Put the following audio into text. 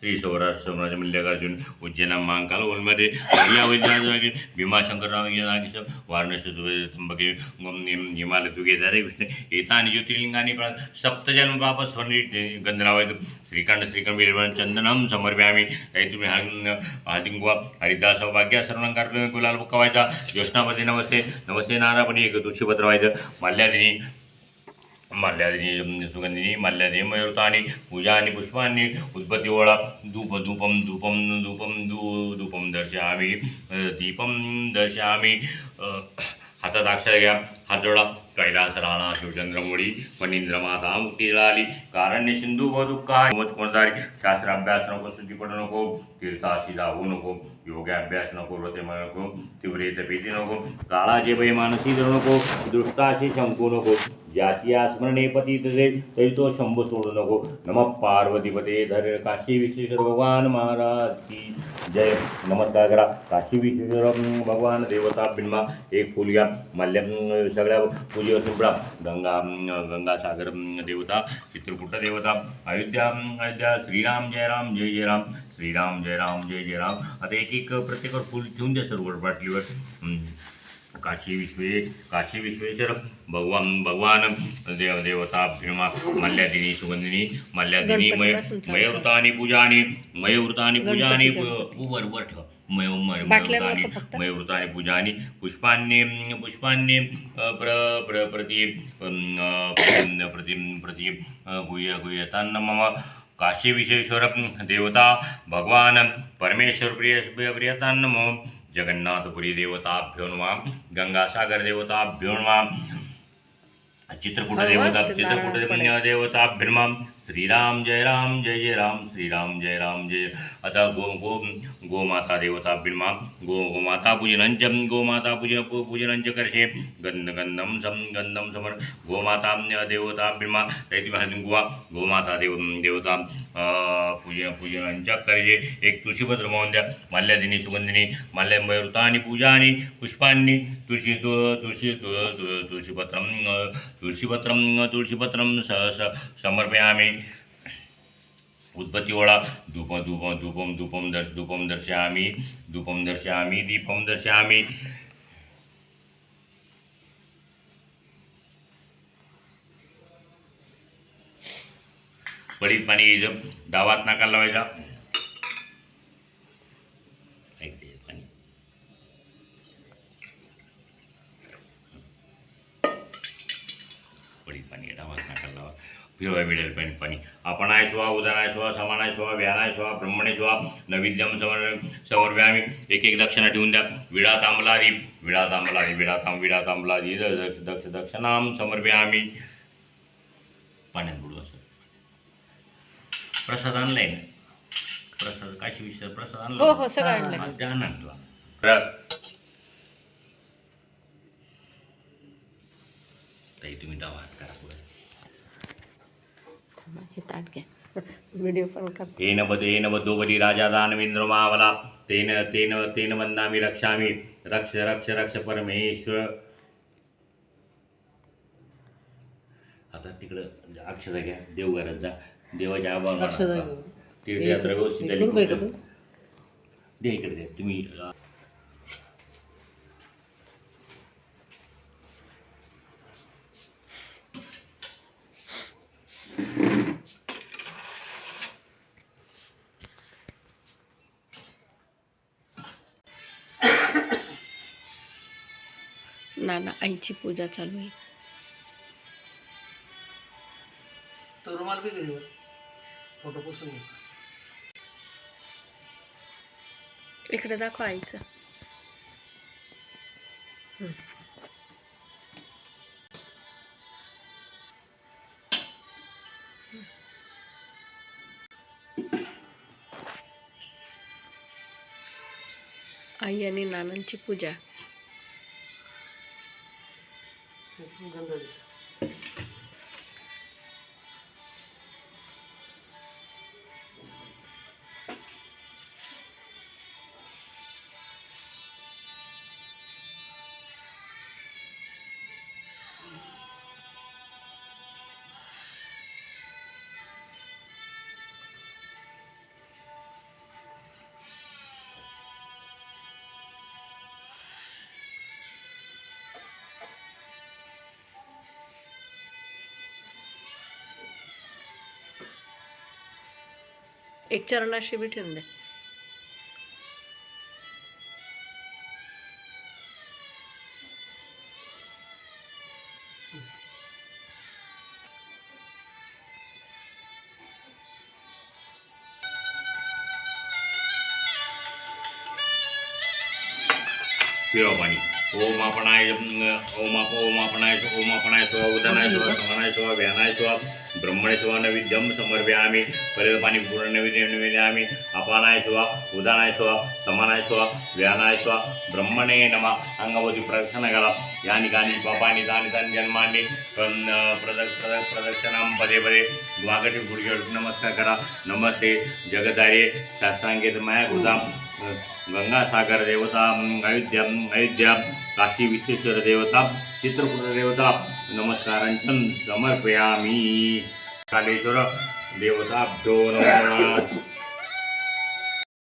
श्री सौराष्ट्र मल्लिकार्जुन उज्जैन महाकाल उन्मदे वैद्यनाथ भीमाशंकर नागेश वाराणसी त्र्यंबके हिमालय तुगेदारे विष्णु एतानि ज्योतिर्लिंगानि सप्तजन्म पाप स्वर्णी गंधरावैद श्रीखंड बिल्वण चंदनम समर्प्यामि तुम्ही हळदिंगवा हरिदास सौभाग्य सर्वांकार गुलाल बुक्कावायचा ज्योष्णापती नमस्ते नमस्ते नारापणी एक तुळशीपत्र व्हायचं माल्यादिनी सुगंधिनी माल्यादिनी मयूरतानी पूजानी पुष्पांनी उद्बत्ती ओळा धूपम दर्शयामी दीपम दर्शयामी हातात अक्षर घ्या हात जोडा कैलास राणा शिवचंद्रमोळी फणींद्र माता मुक्तीलाली कारण्य सिंधू व दुःखा कोणतारी शास्त्र अभ्यास नको शुद्धी पडू नको तीर्थाशी जाऊ नको योगाभ्यास नको व्रते नको तीव्रेत भीती नको काळाचे भय मानसी धरू नको दृष्टाशी शंकू नको जातीया स्मरणे पतित तरी तो शंभू सोडू नको नमः पार्वतीपते धर काशी विश्वेश्वर भगवान महाराज की जय. नमस्कार करा. काशी विश्वेश्वर भगवान देवता बिन्मा एक फूल घ्या मल्ल्या सगळ्या पूजेवर शिंपडा गंगासागर देवता चित्रकूट देवता अयोध्या श्रीराम जय राम जय जय राम श्रीराम जय राम जय जय राम. आता एक प्रत्येकावर फूल ठेवून द्या सर्व बाटलीवर. काशी विश्वेश्वर भगवान देवता भीमा मल्यादिनी सुगंधिनी मल्यादिनी मयूरतानी पूजानी वर ठेवा मयूरतानी पूजानी पुष्पांनी प्रति गुह्यतान्न मम. काशी विश्वेश्वर देवता भगवान परमेश्वर प्रियतान्न मम. जगन्नाथपुरी देवताभ्यो नमः. गंगासागर देवताभ्यो नमः. चित्रकूट देवताभ्यो नमः. श्रीराम जय राम श्रीराम जय राम जय. आता गोमाता देवताभ्यो नमः. गोमाता पूजनंच करशे गंधम समर गोमाता देवताभ्यो नमः. दैत्यमहादिंगुवा गोमाता देवता पूजनंच करशे. एक तुळशीपत्र वाहून द्या. माल्यादिनी सुगंधिनी माल्या मयूरतानी पूजानी पुष्पांनी तुळशीपत्रम समर्पयामि. उद्बत्ती ओळा धूपम दर्शयामि दीपम दर्शयामि. पडीत पाणी डावात नाकाला लावायचा. पाणी डावात नाकाला लावा. फिरवा मिळेल पाणी. आपण आहे स्वा उदान आहे स्वा समान आहे स्वा व्यान आहे स्वा ब्रह्मणे स्वा नैवेद्यम समर्पयामि. एक दक्षिणा ठेवून द्या. विडा तांबलादी दक्षिणाम समर्पयामि. पाण्यात बुडू असं. प्रसाद आणलाय ना. प्रसाद काशी विषय प्रसाद आणला. हो सगळं आणलं. ध्यान आणला. ताई तुम्ही डावा हात करा पुढे. हे ताट घ्या. व्हिडिओ पण करतो. तेन बद्धो बली राजा दानवेंद्र मावला तेन वंदामि रक्षामि रक्ष परमेश्वर. आता तिकडं अक्षता घ्या. देवघरात जा. देवाच्या आभार तीर्थयात्रा व्यवस्थित झाली. दे इकडे द्या तुम्ही. नाना आईची पूजा चालू आहे. तो रुमाल भी घरी फोटो पुसून घे. इकडे दाखव आईचं. आई आणि नानांची पूजा. गंध एक चरणाशी बी ठेवून दे. पिवा पाणी. ओम आपणाय स्व उदनाय स्व समानाय स्व व्यानाय स्व ब्रह्मणे स्व नैवेद्यं समर्पयामि. परेल पाणी पूर्ण निवेदयामि. अपानाय स्व उदानाय स्व समानाय स्व व्यानाय स्व ब्रह्मणे नमः. अंगभूती प्रदक्षिणा करा. यानि कानि पापानि तानि तानि जन्मानि प्रदक्षिणां पदे पदे वागटी गुडघे नमस्कार करा. नमस्ते जगदारे शास्त्रांगेत माया कृता गंगासागर देवता अयोध्या काशी विश्वेश्वर देवता चित्रकूट देवता नमस्कारांचं समर्पयामि. कालेश्वर देवताभ्यो नमः.